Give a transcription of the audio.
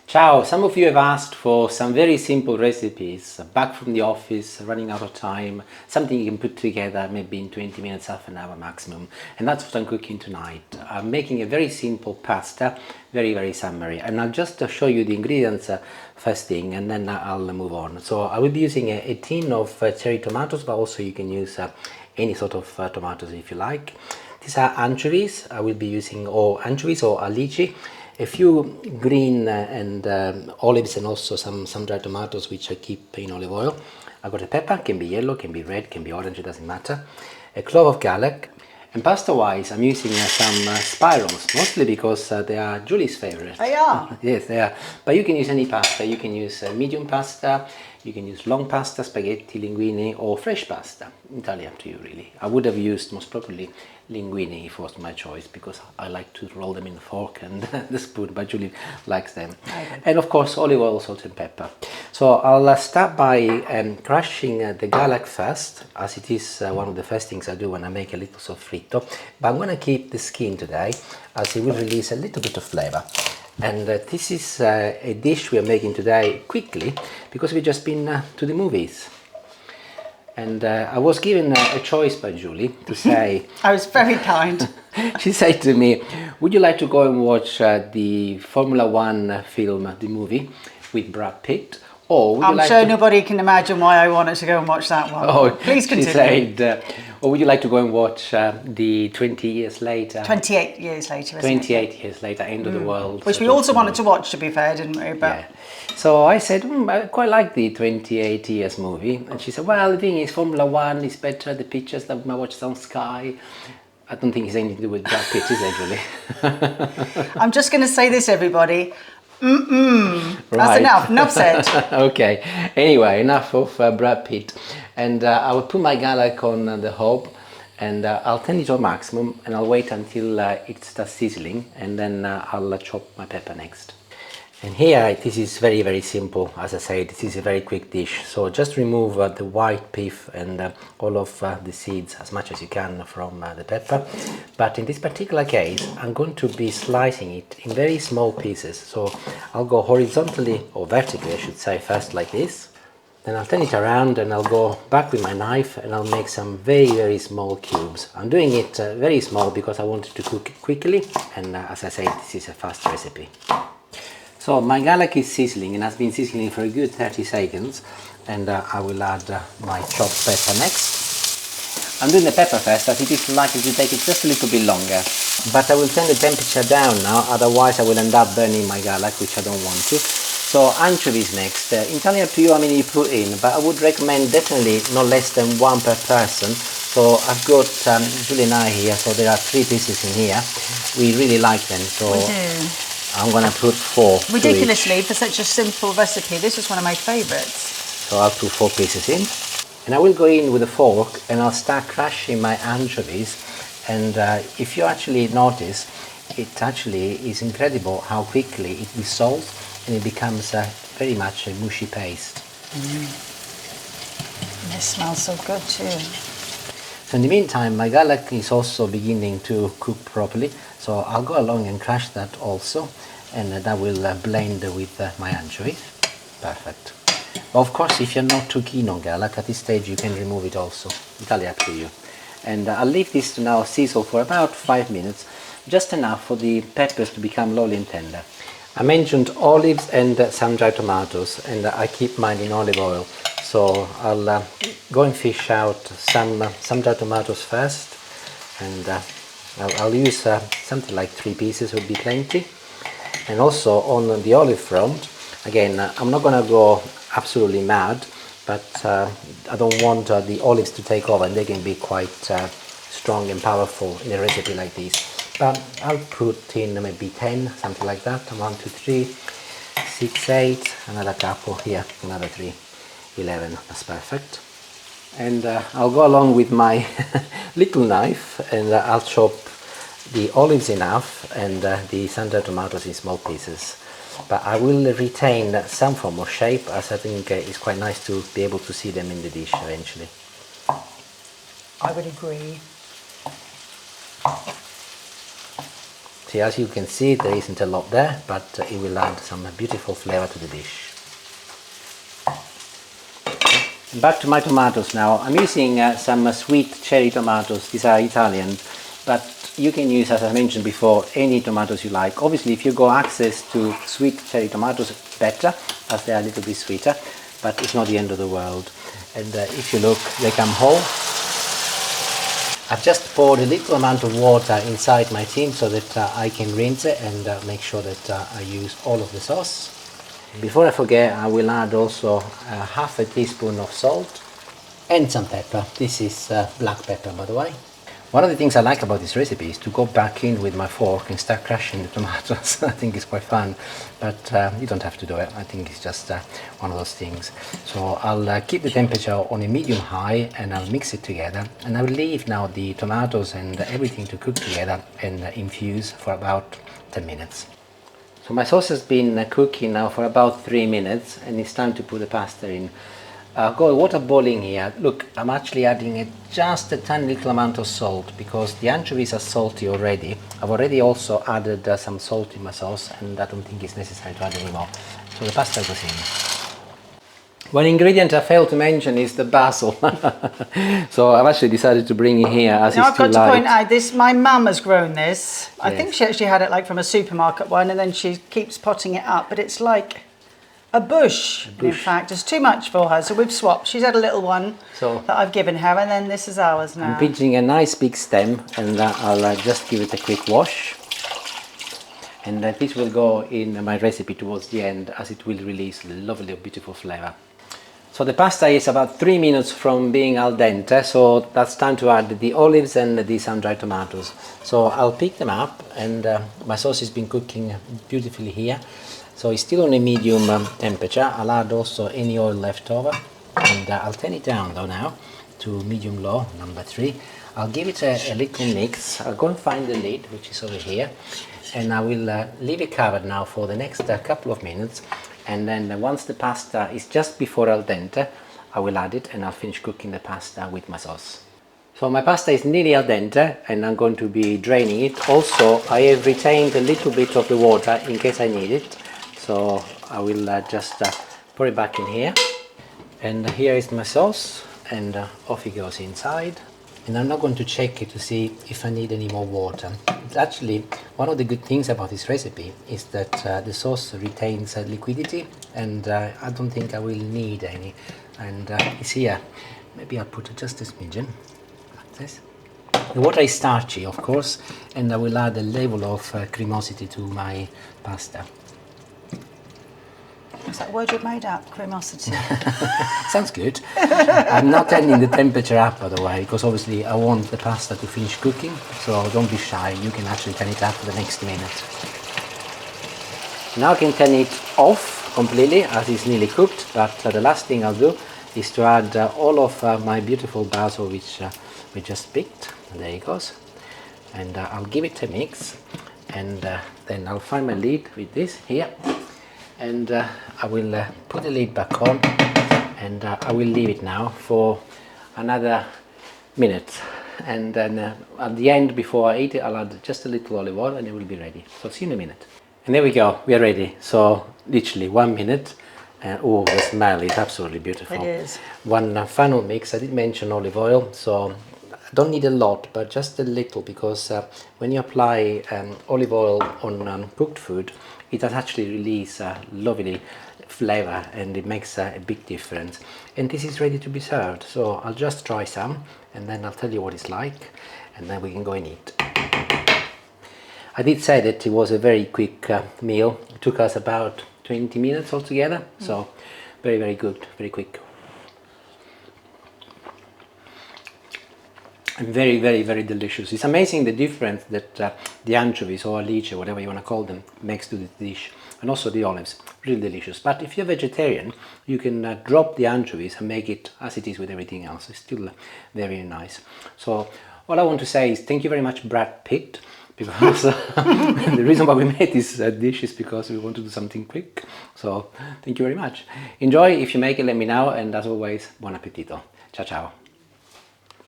Ciao, some of you have asked for some very simple recipes, back from the office, running out of time, something you can put together maybe in 20 minutes, half an hour maximum. And that's what I'm cooking tonight. I'm making a very simple pasta, very summery. And I'll just show you the ingredients first thing, and then I'll move on. So I will be using a tin of cherry tomatoes, but also you can use any sort of tomatoes if you like. These are anchovies. I will be using anchovies or alici. A few green and olives, and also some dried tomatoes which I keep in olive oil. I've got a pepper, can be yellow, can be red, can be orange, it doesn't matter. A clove of garlic. And pasta wise, I'm using some spirals, mostly because they are Julie's favorite. They are? Yes, they are. But you can use any pasta. You can use medium pasta, you can use long pasta, spaghetti, linguine, or fresh pasta. Entirely up to you, really. I would have used most probably linguine if it was my choice, because I like to roll them in the fork and the spoon, but Julie likes them. And of course, olive oil, salt and pepper. So I'll start by crushing the garlic first, as it is one of the first things I do when I make a little sofrito. But I'm going to keep the skin today, as it will release a little bit of flavor. And this is a dish we are making today quickly, because we've just been to the movies. And I was given a choice by Julie to say... I was very kind. She said to me, would you like to go and watch the Formula One film, the movie, with Brad Pitt? Or would you like sure nobody can imagine why I wanted to go and watch that one. Oh, please continue. She said, or would you like to go and watch the 20 years later? 28 years later, isn't 28 years later, End of the World. Which we also wanted to watch, to be fair, didn't we? But yeah. So I said, I quite like the 28 years movie. And she said, well, the thing is, Formula One is better, the pictures that we watch on Sky. I don't think it's anything to do with Brad Pitt, is it, Julie? I'm just going to say this, everybody. That's Right. enough said. Okay, anyway, enough of Brad Pitt. And I will put my garlic on the hob, and I'll turn it on maximum, and I'll wait until it starts sizzling, and then I'll chop my pepper next. And here, this is very simple. As I said, this is a very quick dish. So just remove the white pith and all of the seeds as much as you can from the pepper. But in this particular case, I'm going to be slicing it in very small pieces. So I'll go horizontally, or vertically I should say, first like this. Then I'll turn it around and I'll go back with my knife and I'll make some very small cubes. I'm doing it very small because I wanted to cook it quickly, and as I said, this is a fast recipe. So my garlic is sizzling, and has been sizzling for a good 30 seconds, and I will add my chopped pepper next. I'm doing the pepper first, as it is likely to take it just a little bit longer. But I will turn the temperature down now, otherwise I will end up burning my garlic, which I don't want to. So anchovies next. Entirely up to you how many you put in, but I would recommend definitely no less than one per person. So I've got Julie and I here, so there are 3 pieces in here. We really like them, so We do. I'm going to put 4. Ridiculously, for such a simple recipe, this is one of my favourites. So I'll put 4 pieces in. And I will go in with a fork and I'll start crushing my anchovies. And if you actually notice, it actually is incredible how quickly it dissolves and it becomes very much a mushy paste. This smells so good too. So in the meantime, my garlic is also beginning to cook properly. So I'll go along and crush that also, and that will blend with my anchovy. Perfect. Of course, if you're not too keen on garlic, at this stage you can remove it also. Entirely up to you. And I'll leave this to now sizzle for about 5 minutes, just enough for the peppers to become lovely and tender. I mentioned olives and some dried tomatoes, and I keep mine in olive oil. So I'll go and fish out some dried tomatoes first, and I'll use something like 3 pieces would be plenty. And also on the olive front, again, I'm not going to go absolutely mad, but I don't want the olives to take over, and they can be quite strong and powerful in a recipe like this. But I'll put in maybe 10, something like that. 1, 2, 3, 6, 8, another couple here, another 3, 11, that's perfect. And I'll go along with my little knife, and I'll chop the olives in half and the sun-dried tomatoes in small pieces. But I will retain some form of shape, as I think it's quite nice to be able to see them in the dish eventually. I would agree. See, as you can see, there isn't a lot there, but it will add some beautiful flavor to the dish. Back to my tomatoes now. I'm using some sweet cherry tomatoes. These are Italian, but you can use, as I mentioned before, any tomatoes you like. Obviously, if you go access to sweet cherry tomatoes, better, as they are a little bit sweeter, but it's not the end of the world. And if you look, they come whole. I've just poured a little amount of water inside my tin so that I can rinse it and make sure that I use all of the sauce. Before I forget, I will add also half a teaspoon of salt and some pepper. This is black pepper, by the way. One of the things I like about this recipe is to go back in with my fork and start crushing the tomatoes. I think it's quite fun, but you don't have to do it. I think it's just one of those things. So I'll keep the temperature on a medium high and I'll mix it together, and I'll leave now the tomatoes and everything to cook together and infuse for about 10 minutes. So my sauce has been cooking now for about 3 minutes, and it's time to put the pasta in. I've got water boiling here. Look, I'm actually adding just a tiny little amount of salt because the anchovies are salty already. I've already also added some salt in my sauce, and I don't think it's necessary to add any more. So the pasta goes in. One ingredient I failed to mention is the basil. So I've actually decided to bring it here as Now it's too light. I've got to point out this. My mum has grown this. I Yes. think she actually had it like from a supermarket one, and then she keeps potting it up. But it's like a bush, in fact. It's too much for her, so we've swapped. She's had a little one that I've given her, and then this is ours now. I'm pinching a nice big stem, and I'll just give it a quick wash. And this will go in my recipe towards the end, as it will release lovely, beautiful flavor. So the pasta is about 3 minutes from being al dente, so that's time to add the olives and the sun-dried tomatoes. So I'll pick them up, and my sauce has been cooking beautifully here. So it's still on a medium temperature. I'll add also any oil left over, and I'll turn it down though now to medium-low, number 3. I'll give it a little mix. I'll go and find the lid, which is over here, and I will leave it covered now for the next couple of minutes. And then once the pasta is just before al dente, I will add it and I'll finish cooking the pasta with my sauce. So my pasta is nearly al dente, and I'm going to be draining it. Also, I have retained a little bit of the water in case I need it. So I will just pour it back in here. And here is my sauce, and off it goes inside. And I'm not going to check it to see if I need any more water. It's actually, one of the good things about this recipe is that the sauce retains liquidity, and I don't think I will need any. And it's here. Maybe I'll put just a smidgen, like this. The water is starchy, of course, and I will add a level of cremosity to my pasta. Is that a word you've made up? Cremosity. Sounds good. I'm not turning the temperature up, by the way, because obviously I want the pasta to finish cooking, so don't be shy. You can actually turn it up for the next minute. Now I can turn it off completely, as it's nearly cooked, but the last thing I'll do is to add all of my beautiful basil, which we just picked. There it goes. And I'll give it a mix, and then I'll find my lid with this here. And I will put the lid back on, and I will leave it now for another minute, and then at the end, before I eat it, I'll add just a little olive oil and it will be ready. So see you in a minute. And there we go, we are ready. So literally 1 minute, and oh, the smell is absolutely beautiful. It is. One final mix. I did mention olive oil, so I don't need a lot, but just a little, because when you apply olive oil on cooked food, it does actually release a lovely flavor, and it makes a big difference. And this is ready to be served, so I'll just try some and then I'll tell you what it's like, and then we can go and eat. I did say that it was a very quick meal. It took us about 20 minutes altogether, so very, very good, very quick. And very, very, very delicious. It's amazing the difference that the anchovies, or alice, whatever you want to call them, makes to the dish. And also the olives, really delicious. But if you're vegetarian, you can drop the anchovies and make it as it is with everything else. It's still very nice. So all I want to say is thank you very much, Brad Pitt, because the reason why we made this dish is because we want to do something quick. So thank you very much. Enjoy. If you make it, let me know. And as always, buon appetito. Ciao, ciao.